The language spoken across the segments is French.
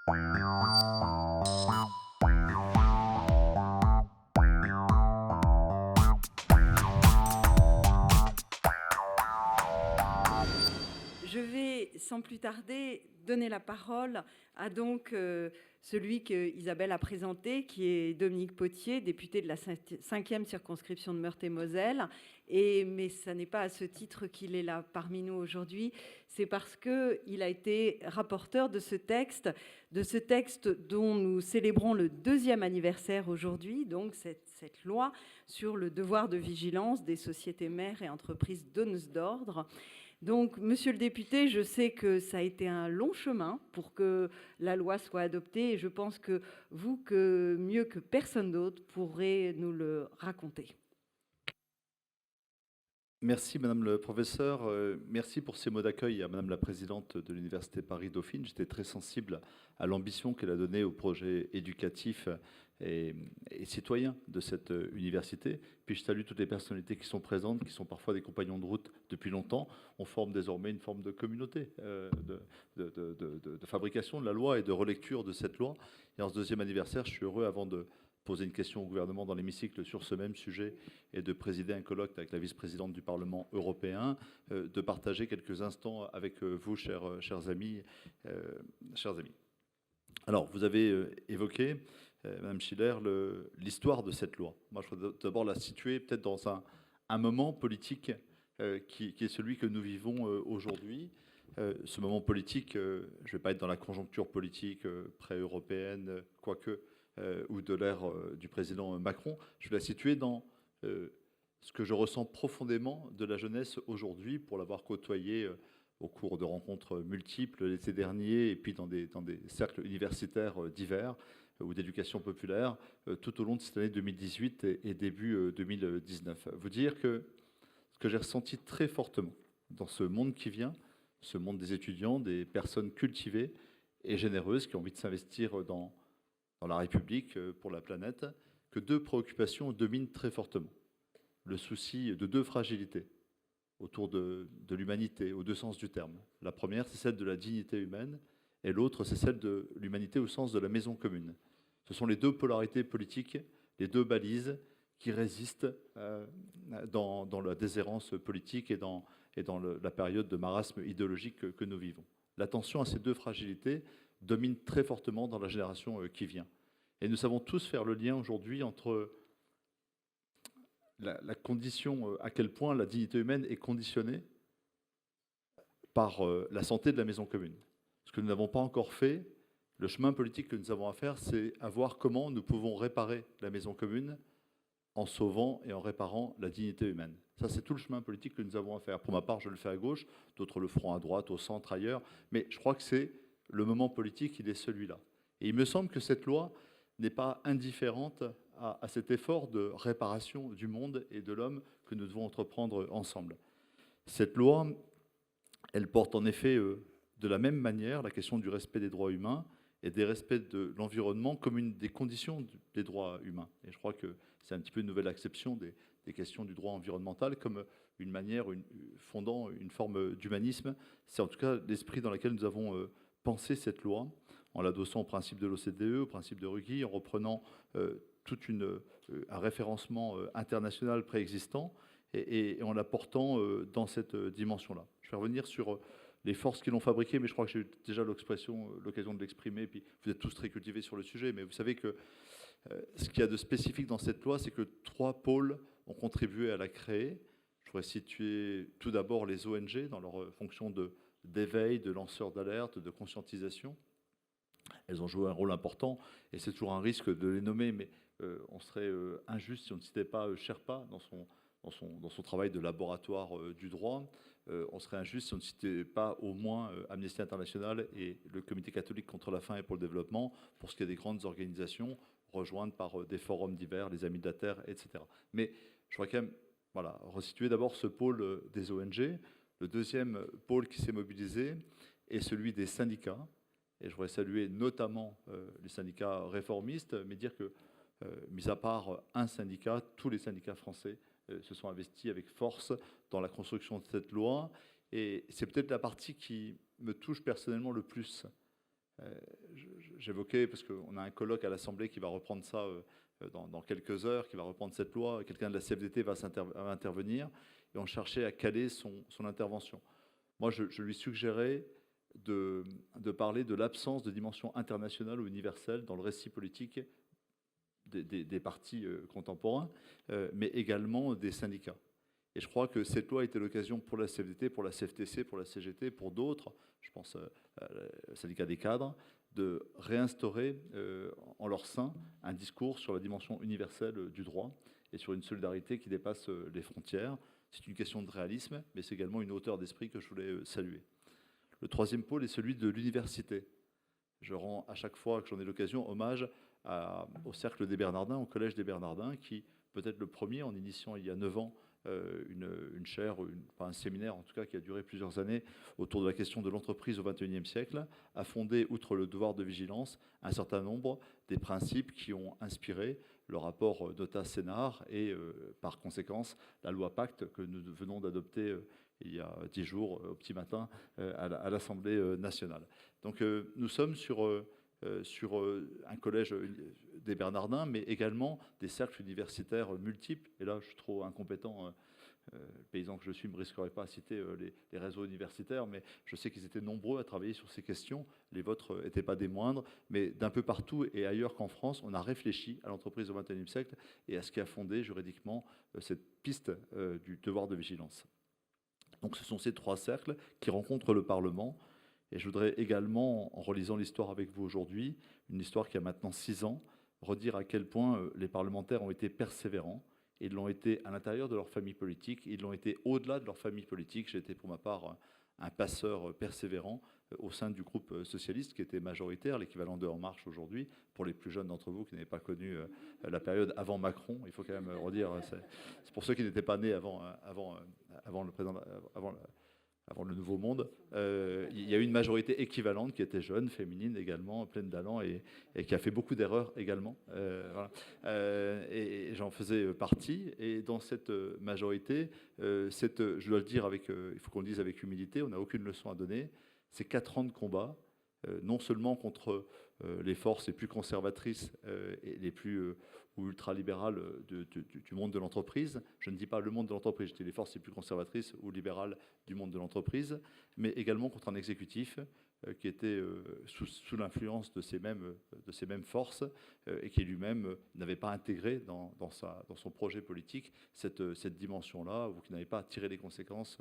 Je vais sans plus tarder donner la parole à celui que Isabelle a présenté, qui est Dominique Potier, député de la 5e circonscription de Meurthe-et-Moselle. Mais ce n'est pas à ce titre qu'il est là parmi nous aujourd'hui, c'est parce qu'il a été rapporteur de ce texte dont nous célébrons le 2e anniversaire aujourd'hui, donc cette loi sur le devoir de vigilance des sociétés mères et entreprises donneuses d'ordre. Donc, monsieur le député, je sais que ça a été un long chemin pour que la loi soit adoptée et je pense que vous, que mieux que personne d'autre, pourrez nous le raconter. Merci Madame le professeur, merci pour ces mots d'accueil à Madame la présidente de l'Université Paris-Dauphine. J'étais très sensible à l'ambition qu'elle a donnée au projet éducatif et citoyen de cette université. Puis je salue toutes les personnalités qui sont présentes, qui sont parfois des compagnons de route depuis longtemps. On forme désormais une forme de communauté de fabrication de la loi et de relecture de cette loi. Et en ce 2e anniversaire, je suis heureux, avant de poser une question au gouvernement dans l'hémicycle sur ce même sujet et de présider un colloque avec la vice-présidente du Parlement européen, de partager quelques instants avec vous, chers amis. Alors, vous avez évoqué, Madame Schiller, l'histoire de cette loi. Moi, je voudrais d'abord la situer peut-être dans un moment politique qui est celui que nous vivons aujourd'hui. Ce moment politique, je ne vais pas être dans la conjoncture politique pré-européenne, quoique, ou de l'ère du président Macron. Je vais la situer dans ce que je ressens profondément de la jeunesse aujourd'hui, pour l'avoir côtoyée au cours de rencontres multiples l'été dernier, et puis dans des cercles universitaires divers ou d'éducation populaire, tout au long de cette année 2018 et début 2019. Vous dire que ce que j'ai ressenti très fortement dans ce monde qui vient, ce monde des étudiants, des personnes cultivées et généreuses qui ont envie de s'investir dans la République, pour la planète, que 2 préoccupations dominent très fortement. Le souci de 2 fragilités autour de l'humanité, aux 2 sens du terme. La première, c'est celle de la dignité humaine, et l'autre, c'est celle de l'humanité au sens de la maison commune. Ce sont les 2 polarités politiques, les 2 balises qui résistent dans la déshérence politique et dans la période de marasme idéologique que nous vivons. L'attention à ces 2 fragilités domine très fortement dans la génération qui vient. Et nous savons tous faire le lien aujourd'hui entre la condition, à quel point la dignité humaine est conditionnée par la santé de la maison commune. Ce que nous n'avons pas encore fait, le chemin politique que nous avons à faire, c'est à voir comment nous pouvons réparer la maison commune en sauvant et en réparant la dignité humaine. Ça, c'est tout le chemin politique que nous avons à faire. Pour ma part, je le fais à gauche, d'autres le feront à droite, au centre, ailleurs, mais je crois que c'est le moment politique, il est celui-là. Et il me semble que cette loi n'est pas indifférente à cet effort de réparation du monde et de l'homme que nous devons entreprendre ensemble. Cette loi, elle porte en effet de la même manière la question du respect des droits humains et des respects de l'environnement comme une des conditions des droits humains. Et je crois que c'est un petit peu une nouvelle acception des questions du droit environnemental comme une manière fondant une forme d'humanisme. C'est en tout cas l'esprit dans lequel nous avons pensé cette loi, en l'adossant au principe de l'OCDE, au principe de Ruggie, en reprenant un référencement international préexistant et en l'apportant dans cette dimension-là. Je vais revenir sur les forces qui l'ont fabriqué, mais je crois que j'ai eu déjà l'occasion de l'exprimer, puis vous êtes tous très cultivés sur le sujet, mais vous savez que ce qu'il y a de spécifique dans cette loi, c'est que 3 pôles ont contribué à la créer. Je voudrais situer tout d'abord les ONG dans leur fonction d'éveil, de lanceurs d'alerte, de conscientisation. Elles ont joué un rôle important, et c'est toujours un risque de les nommer, mais on serait injuste si on ne citait pas Sherpa dans son travail de laboratoire du droit. On serait injuste si on ne citait pas au moins Amnesty International et le Comité catholique contre la faim et pour le développement, pour ce qui est des grandes organisations, rejointes par des forums divers, les Amis de la Terre, etc. Mais je voudrais quand même resituer d'abord ce pôle des ONG. Le deuxième pôle qui s'est mobilisé est celui des syndicats. Et je voudrais saluer notamment les syndicats réformistes, mais dire que, mis à part un syndicat, tous les syndicats français se sont investis avec force dans la construction de cette loi. Et c'est peut-être la partie qui me touche personnellement le plus. J'évoquais, parce qu'on a un colloque à l'Assemblée qui va reprendre ça dans quelques heures, qui va reprendre cette loi. Quelqu'un de la CFDT va intervenir, et on cherchait à caler son intervention. Moi, je lui suggérais de parler de l'absence de dimension internationale ou universelle dans le récit politique des partis contemporains, mais également des syndicats. Et je crois que cette loi a été l'occasion pour la CFDT, pour la CFTC, pour la CGT, pour d'autres, je pense au syndicat des cadres, de réinstaurer en leur sein un discours sur la dimension universelle du droit et sur une solidarité qui dépasse les frontières. C'est une question de réalisme, mais c'est également une hauteur d'esprit que je voulais saluer. Le troisième pôle est celui de l'université. Je rends à chaque fois que j'en ai l'occasion hommage au Cercle des Bernardins, au Collège des Bernardins, qui, peut-être le premier, en initiant il y a 9 ans, une chaire, pas un séminaire en tout cas, qui a duré plusieurs années autour de la question de l'entreprise au XXIe siècle, a fondé, outre le devoir de vigilance, un certain nombre des principes qui ont inspiré le rapport Notat-Sénard et, par conséquence, la loi Pacte que nous venons d'adopter il y a 10 jours, au petit matin, à l'Assemblée nationale. Donc nous sommes sur un collège des Bernardins, mais également des cercles universitaires multiples. Et là, je suis trop incompétent. Le paysan que je suis ne me risquerait pas à citer les réseaux universitaires, mais je sais qu'ils étaient nombreux à travailler sur ces questions. Les vôtres n'étaient pas des moindres, mais d'un peu partout et ailleurs qu'en France, on a réfléchi à l'entreprise au XXIe siècle et à ce qui a fondé juridiquement cette piste du devoir de vigilance. Donc ce sont ces 3 cercles qui rencontrent le Parlement. Et je voudrais également, en relisant l'histoire avec vous aujourd'hui, une histoire qui a maintenant 6 ans, redire à quel point les parlementaires ont été persévérants. Ils l'ont été à l'intérieur de leur famille politique, ils l'ont été au-delà de leur famille politique. J'ai été pour ma part un passeur persévérant au sein du groupe socialiste qui était majoritaire, l'équivalent de En Marche aujourd'hui, pour les plus jeunes d'entre vous qui n'avaient pas connu la période avant Macron. Il faut quand même redire, c'est pour ceux qui n'étaient pas nés avant le président, avant le Nouveau Monde, il y a eu une majorité équivalente qui était jeune, féminine également, pleine d'allant et qui a fait beaucoup d'erreurs également. Voilà. Et j'en faisais partie. Et dans cette majorité, je dois le dire il faut qu'on le dise avec humilité, on n'a aucune leçon à donner. C'est 4 ans de combat, non seulement contre les forces les plus conservatrices et les plus ou ultralibérales du monde de l'entreprise. Je ne dis pas le monde de l'entreprise, je dis les forces les plus conservatrices ou libérales du monde de l'entreprise, mais également contre un exécutif qui était sous l'influence de ces mêmes forces et qui lui-même n'avait pas intégré dans son projet politique cette dimension-là, ou qui n'avait pas tiré les conséquences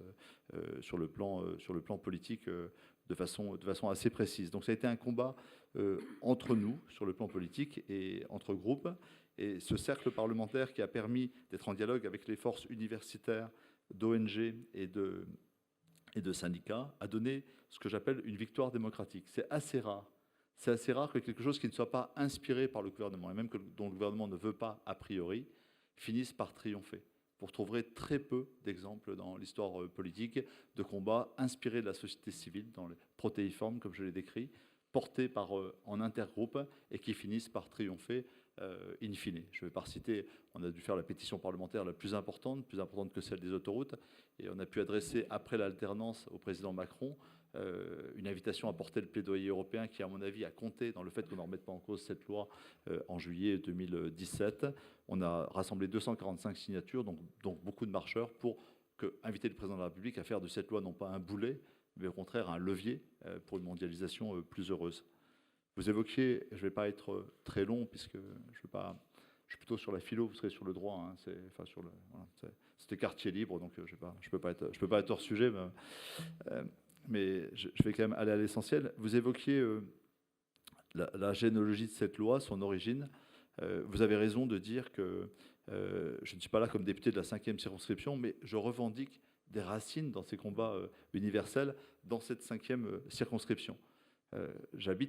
sur le plan politique de façon assez précise. Donc ça a été un combat entre nous, sur le plan politique, et entre groupes. Et ce cercle parlementaire qui a permis d'être en dialogue avec les forces universitaires, d'ONG et de syndicats a donné ce que j'appelle une victoire démocratique. C'est assez rare. C'est assez rare que quelque chose qui ne soit pas inspiré par le gouvernement, et même dont le gouvernement ne veut pas a priori, finisse par triompher. Vous retrouverez très peu d'exemples dans l'histoire politique de combats inspirés de la société civile, dans les protéiformes, comme je l'ai décrit, portés en intergroupe et qui finissent par triompher in fine. Je ne vais pas citer, on a dû faire la pétition parlementaire la plus importante que celle des autoroutes, et on a pu adresser, après l'alternance au président Macron, une invitation à porter le plaidoyer européen qui, à mon avis, a compté dans le fait qu'on ne remette pas en cause cette loi en juillet 2017. On a rassemblé 245 signatures, donc beaucoup de marcheurs, pour inviter le président de la République à faire de cette loi non pas un boulet, mais au contraire un levier pour une mondialisation plus heureuse. Vous évoquiez, je ne vais pas être très long, puisque je suis plutôt sur la philo, vous serez sur le droit, hein, c'était quartier libre, donc je ne peux pas être hors sujet, mais je vais quand même aller à l'essentiel. Vous évoquiez la généalogie de cette loi, son origine. Vous avez raison de dire que je ne suis pas là comme député de la 5e circonscription, mais je revendique des racines dans ces combats universels dans cette 5e circonscription.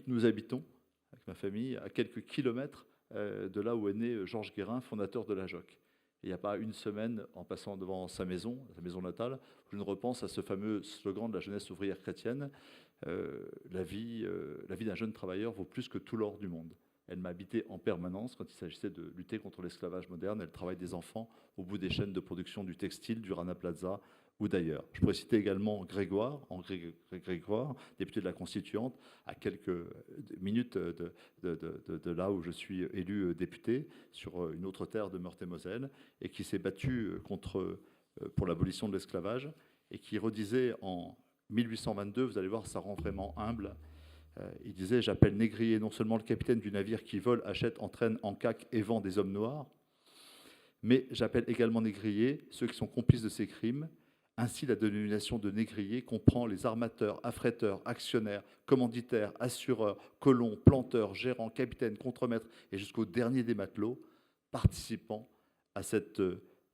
Nous habitons, avec ma famille, à quelques kilomètres de là où est né Georges Guérin, fondateur de la JOC. Il n'y a pas une semaine, en passant devant sa maison natale, je ne repense à ce fameux slogan de la jeunesse ouvrière chrétienne, la vie d'un jeune travailleur vaut plus que tout l'or du monde. Elle m'a habité en permanence quand il s'agissait de lutter contre l'esclavage moderne et le travail des enfants au bout des chaînes de production du textile, du Rana Plaza ou d'ailleurs. Je pourrais citer également Grégoire, Henri Grégoire, député de la Constituante, à quelques minutes de là où je suis élu député, sur une autre terre de Meurthe-et-Moselle, et qui s'est battu pour l'abolition de l'esclavage, et qui redisait en 1822, vous allez voir, ça rend vraiment humble, il disait « J'appelle négrier non seulement le capitaine du navire qui vole, achète, entraîne, encaque et vend des hommes noirs, mais j'appelle également négrier ceux qui sont complices de ces crimes. Ainsi, la dénomination de négrier comprend les armateurs, affréteurs, actionnaires, commanditaires, assureurs, colons, planteurs, gérants, capitaines, contremaîtres et jusqu'au dernier des matelots, participant à cette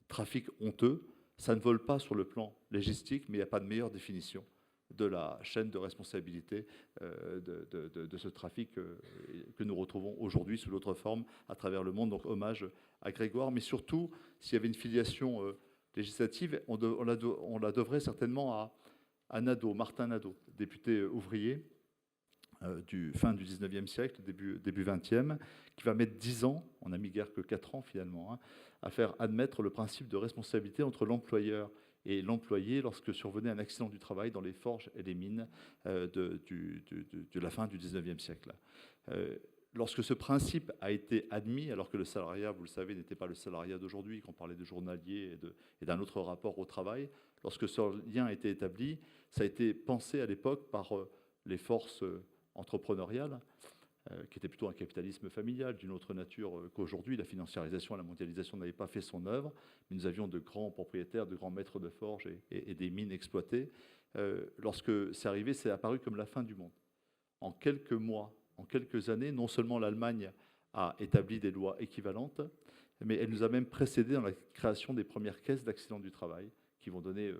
trafic honteux. Ça ne vole pas sur le plan légistique, mais il n'y a pas de meilleure définition de la chaîne de responsabilité de ce trafic que nous retrouvons aujourd'hui sous d'autres formes à travers le monde. Donc hommage à Grégoire, mais surtout, s'il y avait une filiation législative, on la devrait certainement à Nadeau, Martin Nadeau, député ouvrier du fin du 19e siècle, début 20e, qui va mettre 10 ans, on n'a mis guère que 4 ans finalement, hein, à faire admettre le principe de responsabilité entre l'employeur et l'employé lorsque survenait un accident du travail dans les forges et les mines de la fin du 19e siècle. Lorsque ce principe a été admis, alors que le salariat, vous le savez, n'était pas le salariat d'aujourd'hui, qu'on parlait de journalier et d'un autre rapport au travail, lorsque ce lien a été établi, ça a été pensé à l'époque par les forces entrepreneuriales, qui était plutôt un capitalisme familial d'une autre nature qu'aujourd'hui. La financiarisation et la mondialisation n'avaient pas fait son œuvre, mais nous avions de grands propriétaires, de grands maîtres de forge et des mines exploitées. Lorsque c'est arrivé, c'est apparu comme la fin du monde. En quelques mois, en quelques années, non seulement l'Allemagne a établi des lois équivalentes, mais elle nous a même précédé dans la création des premières caisses d'accidents du travail, qui vont donner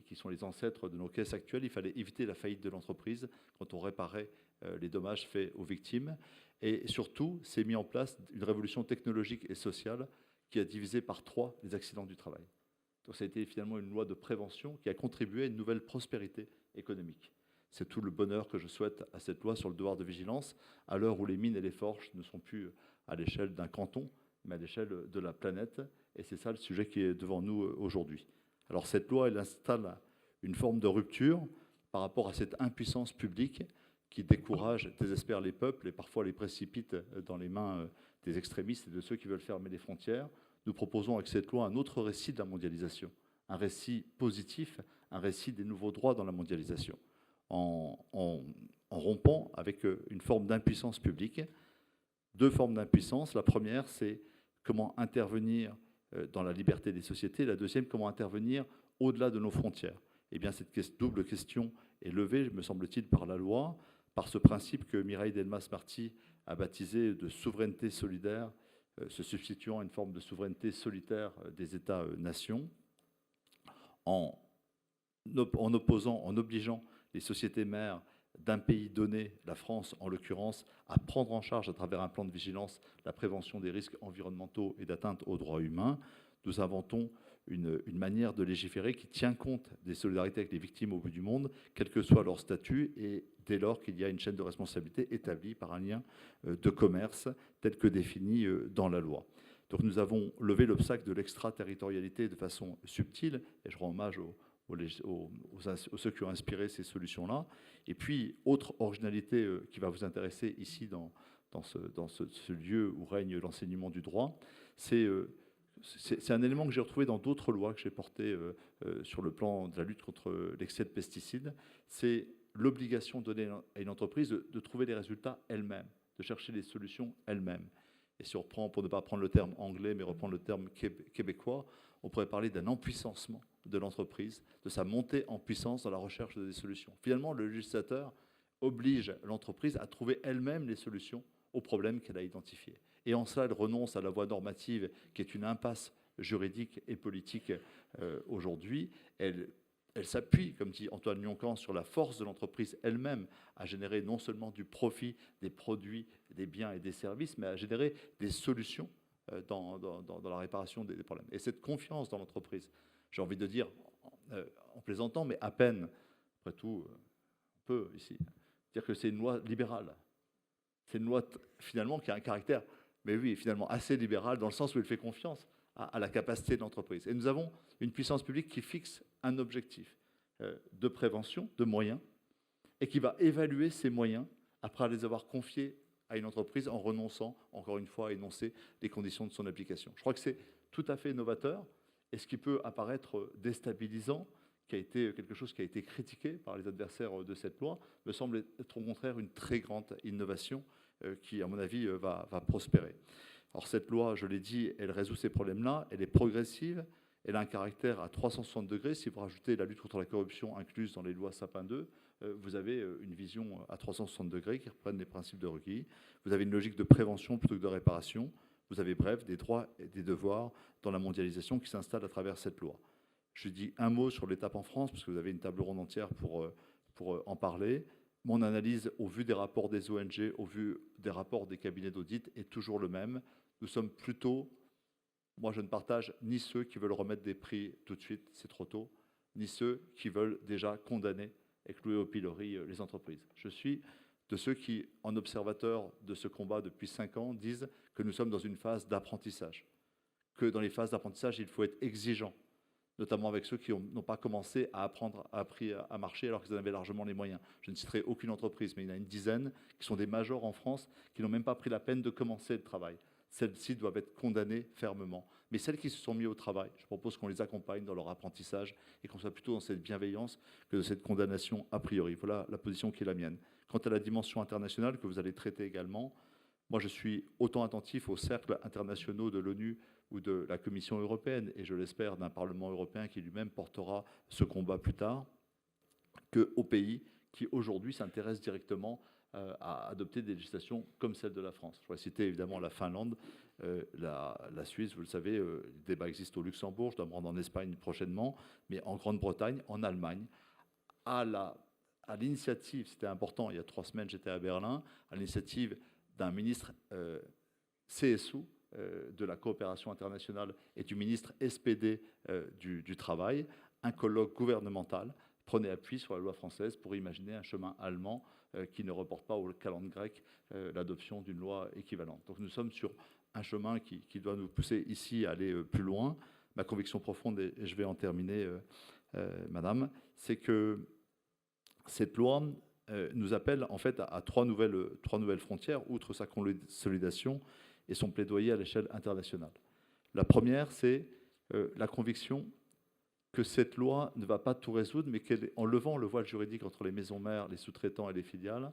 qui sont les ancêtres de nos caisses actuelles. Il fallait éviter la faillite de l'entreprise quand on réparait les dommages faits aux victimes. Et surtout, s'est mis en place une révolution technologique et sociale qui a divisé par 3 les accidents du travail. Donc ça a été finalement une loi de prévention qui a contribué à une nouvelle prospérité économique. C'est tout le bonheur que je souhaite à cette loi sur le devoir de vigilance, à l'heure où les mines et les forges ne sont plus à l'échelle d'un canton, mais à l'échelle de la planète. Et c'est ça le sujet qui est devant nous aujourd'hui. Alors cette loi, elle installe une forme de rupture par rapport à cette impuissance publique qui décourage, désespère les peuples et parfois les précipite dans les mains des extrémistes et de ceux qui veulent fermer les frontières. Nous proposons avec cette loi un autre récit de la mondialisation, un récit positif, un récit des nouveaux droits dans la mondialisation, en rompant avec une forme d'impuissance publique. 2 formes d'impuissance. La première, c'est comment intervenir dans la liberté des sociétés. La deuxième, comment intervenir au-delà de nos frontières. Eh bien, cette double question est levée, me semble-t-il, par la loi, par ce principe que Mireille Delmas-Marty a baptisé de souveraineté solidaire, se substituant à une forme de souveraineté solitaire des États-nations, en obligeant les sociétés mères d'un pays donné, la France en l'occurrence, à prendre en charge à travers un plan de vigilance la prévention des risques environnementaux et d'atteinte aux droits humains. Nous inventons une manière de légiférer qui tient compte des solidarités avec les victimes au bout du monde, quel que soit leur statut, et dès lors qu'il y a une chaîne de responsabilité établie par un lien de commerce tel que défini dans la loi. Donc nous avons levé l'obstacle de l'extraterritorialité de façon subtile, et je rends hommage aux ceux qui ont inspiré ces solutions-là. Et puis, autre originalité qui va vous intéresser ici dans ce lieu où règne l'enseignement du droit, c'est un élément que j'ai retrouvé dans d'autres lois que j'ai portées sur le plan de la lutte contre l'excès de pesticides. C'est l'obligation donnée à une entreprise de trouver les résultats elle-même, de chercher les solutions elle-même. Et si on reprend, pour ne pas prendre le terme anglais, mais reprendre le terme québécois, on pourrait parler d'un empuissancement de l'entreprise, de sa montée en puissance dans la recherche des solutions. Finalement, le législateur oblige l'entreprise à trouver elle-même les solutions aux problèmes qu'elle a identifiés. Et en cela, elle renonce à la voie normative, qui est une impasse juridique et politique aujourd'hui. Elle s'appuie, comme dit Antoine Lyon-Caen, sur la force de l'entreprise elle-même à générer non seulement du profit, des produits, des biens et des services, mais à générer des solutions dans la réparation des problèmes. Et cette confiance dans l'entreprise, j'ai envie de dire, en plaisantant, mais à peine, après tout, on peut ici, dire que c'est une loi libérale. C'est une loi finalement qui a un caractère, mais oui, finalement assez libéral, dans le sens où elle fait confiance à la capacité de l'entreprise. Et nous avons une puissance publique qui fixe un objectif de prévention, de moyens, et qui va évaluer ces moyens après les avoir confiés à une entreprise en renonçant, encore une fois, à énoncer les conditions de son application. Je crois que c'est tout à fait novateur, et ce qui peut apparaître déstabilisant, qui a été quelque chose qui a été critiqué par les adversaires de cette loi, me semble être au contraire une très grande innovation qui, à mon avis, va prospérer. Alors cette loi, je l'ai dit, elle résout ces problèmes-là, elle est progressive, elle a un caractère à 360 degrés. Si vous rajoutez la lutte contre la corruption incluse dans les lois Sapin 2, vous avez une vision à 360 degrés qui reprenne les principes de requis. Vous avez une logique de prévention plutôt que de réparation. Vous avez, bref, des droits et des devoirs dans la mondialisation qui s'installent à travers cette loi. Je dis un mot sur l'étape en France, parce que vous avez une table ronde entière pour en parler. Mon analyse, au vu des rapports des ONG, au vu des rapports des cabinets d'audit, est toujours le même. Nous sommes plutôt, moi je ne partage ni ceux qui veulent remettre des prix tout de suite, c'est trop tôt, ni ceux qui veulent déjà condamner et clouer au pilori les entreprises. Je suis de ceux qui, en observateur de ce combat depuis 5 ans, disent que nous sommes dans une phase d'apprentissage, que dans les phases d'apprentissage, il faut être exigeant, notamment avec ceux qui n'ont pas commencé à apprendre à marcher alors qu'ils en avaient largement les moyens. Je ne citerai aucune entreprise, mais il y en a une dizaine qui sont des majors en France qui n'ont même pas pris la peine de commencer le travail. Celles-ci doivent être condamnées fermement. Mais celles qui se sont mises au travail, je propose qu'on les accompagne dans leur apprentissage et qu'on soit plutôt dans cette bienveillance que de cette condamnation a priori. Voilà la position qui est la mienne. Quant à la dimension internationale que vous allez traiter également, moi je suis autant attentif aux cercles internationaux de l'ONU ou de la Commission européenne, et je l'espère d'un Parlement européen qui lui-même portera ce combat plus tard, qu'aux pays qui aujourd'hui s'intéressent directement à adopter des législations comme celle de la France. Je voudrais citer évidemment la Finlande, la Suisse, vous le savez, le débat existe au Luxembourg, je dois me rendre en Espagne prochainement, mais en Grande-Bretagne, en Allemagne, à l'initiative, c'était important, il y a 3 semaines j'étais à Berlin, à l'initiative d'un ministre CSU, de la coopération internationale et du ministre SPD du Travail, un colloque gouvernemental prenait appui sur la loi française pour imaginer un chemin allemand qui ne reporte pas au calendrier grec l'adoption d'une loi équivalente. Donc nous sommes sur un chemin qui doit nous pousser ici à aller plus loin. Ma conviction profonde, et je vais en terminer, Madame, c'est que cette loi nous appelle en fait à trois nouvelles frontières, outre sa consolidation et son plaidoyer à l'échelle internationale. La première, c'est la conviction que cette loi ne va pas tout résoudre, mais qu'en levant le voile juridique entre les maisons mères, les sous-traitants et les filiales,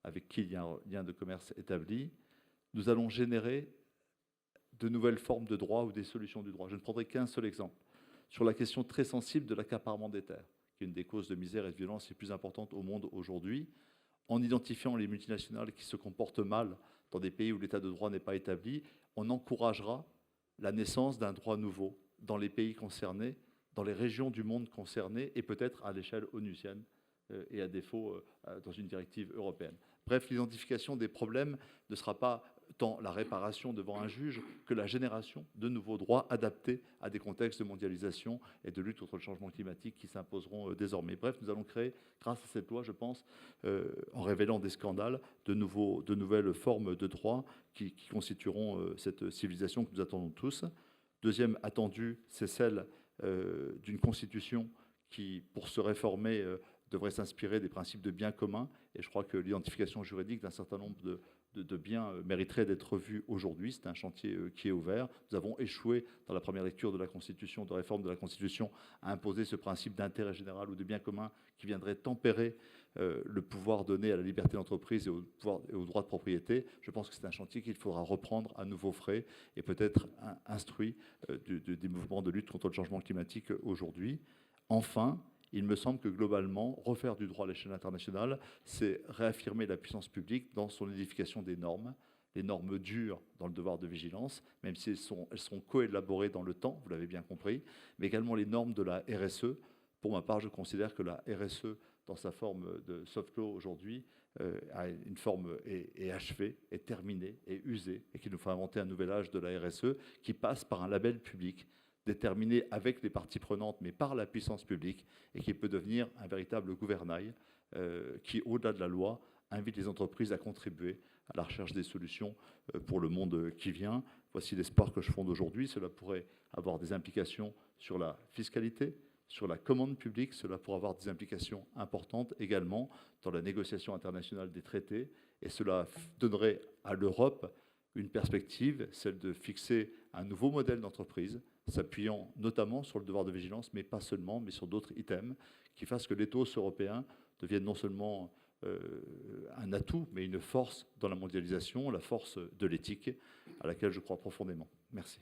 avec qui il y a un lien de commerce établi, nous allons générer de nouvelles formes de droit ou des solutions du droit. Je ne prendrai qu'un seul exemple. Sur la question très sensible de l'accaparement des terres, qui est une des causes de misère et de violence les plus importantes au monde aujourd'hui, en identifiant les multinationales qui se comportent mal dans des pays où l'état de droit n'est pas établi, on encouragera la naissance d'un droit nouveau dans les pays concernés, dans les régions du monde concernées, et peut-être à l'échelle onusienne, et à défaut dans une directive européenne. Bref, l'identification des problèmes ne sera pas tant la réparation devant un juge que la génération de nouveaux droits adaptés à des contextes de mondialisation et de lutte contre le changement climatique qui s'imposeront désormais. Bref, nous allons créer, grâce à cette loi, je pense, en révélant des scandales, de nouvelles formes de droits qui constitueront cette civilisation que nous attendons tous. Deuxième attendue, c'est celle d'une constitution qui, pour se réformer, devrait s'inspirer des principes de bien commun. Et je crois que l'identification juridique d'un certain nombre de biens mériterait d'être vue aujourd'hui. C'est un chantier qui est ouvert. Nous avons échoué dans la première lecture de la Constitution, de réforme de la Constitution, à imposer ce principe d'intérêt général ou de bien commun qui viendrait tempérer le pouvoir donné à la liberté d'entreprise et au droit de propriété. Je pense que c'est un chantier qu'il faudra reprendre à nouveau frais et peut-être instruit des mouvements de lutte contre le changement climatique aujourd'hui. Enfin, il me semble que globalement, refaire du droit à l'échelle internationale, c'est réaffirmer la puissance publique dans son édification des normes, les normes dures dans le devoir de vigilance, même si elles sont coélaborées dans le temps, vous l'avez bien compris, mais également les normes de la RSE. Pour ma part, je considère que la RSE, dans sa forme de soft law aujourd'hui, a une forme est achevée, est terminée, est usée, et qu'il nous faut inventer un nouvel âge de la RSE qui passe par un label public déterminé avec les parties prenantes, mais par la puissance publique, et qui peut devenir un véritable gouvernail qui, au-delà de la loi, invite les entreprises à contribuer à la recherche des solutions pour le monde qui vient. Voici l'espoir que je fonde aujourd'hui. Cela pourrait avoir des implications sur la fiscalité, sur la commande publique, cela pourra avoir des implications importantes également dans la négociation internationale des traités, et cela donnerait à l'Europe une perspective, celle de fixer un nouveau modèle d'entreprise, s'appuyant notamment sur le devoir de vigilance, mais pas seulement, mais sur d'autres items, qui fassent que l'ethos européen devienne non seulement un atout, mais une force dans la mondialisation, la force de l'éthique, à laquelle je crois profondément. Merci.